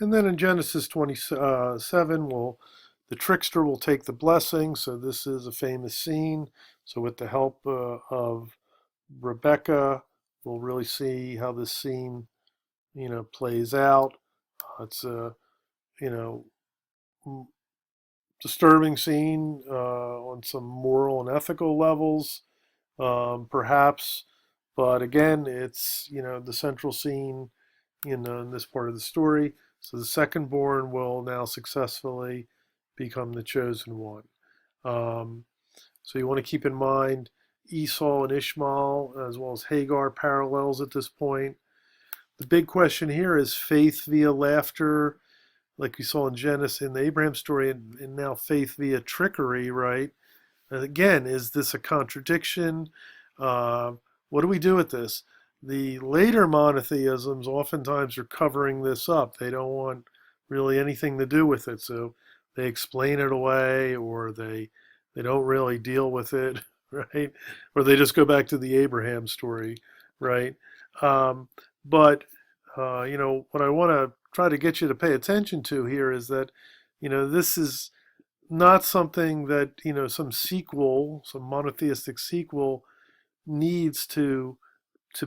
And then in Genesis 27, the trickster will take the blessing. So this is a famous scene. So with the help of Rebecca, we'll really see how this scene, plays out. It's a, you know, disturbing scene on some moral and ethical levels, perhaps. But again, it's, the central scene, in this part of the story. So the second born will now successfully become the chosen one. Um, so you want to keep in mind Esau and Ishmael, as well as Hagar, parallels at this point. The big question here is faith via laughter, like we saw in Genesis in the Abraham story, and now faith via trickery, right? And again, is this a contradiction? Uh, what do we do with this? The later monotheisms oftentimes are covering this up. They don't want really anything to do with it, so they explain it away, or they don't really deal with it, right? Or they just go back to the Abraham story, right? Um, but what I want to try to get you to pay attention to here is that, this is not something that, some monotheistic sequel needs to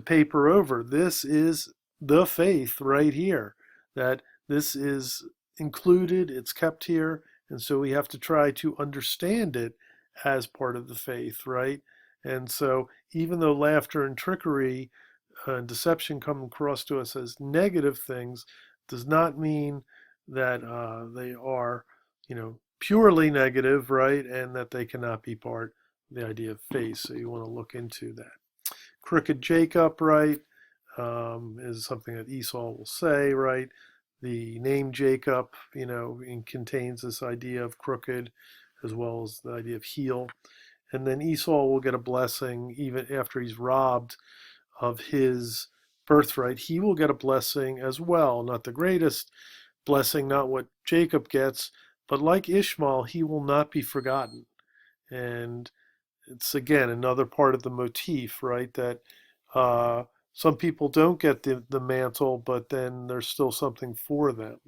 paper over. This is the faith right here, that this is included, it's kept here, and so we have to try to understand it as part of the faith, right? And so even though laughter and trickery and deception come across to us as negative things, does not mean that they are, purely negative, right? And that they cannot be part of the idea of faith. So you want to look into that. Crooked Jacob, right, is something that Esau will say, right? The name Jacob, contains this idea of crooked as well as the idea of heel. And then Esau will get a blessing even after he's robbed of his birthright. He will get a blessing as well, not the greatest blessing, not what Jacob gets, but like Ishmael, he will not be forgotten. And it's again another part of the motif, right? That uh, some people don't get the mantle, but then there's still something for them.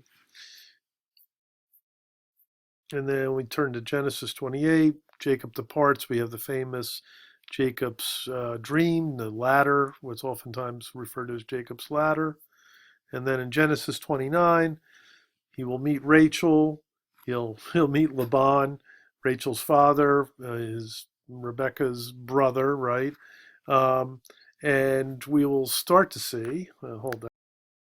And then we turn to Genesis 28. Jacob departs. We have the famous Jacob's dream, the ladder, what's oftentimes referred to as Jacob's ladder. And then in Genesis 29, he will meet Rachel. He'll meet Laban, Rachel's father, is Rebecca's brother, right? Um, and we will start to see. Hold on.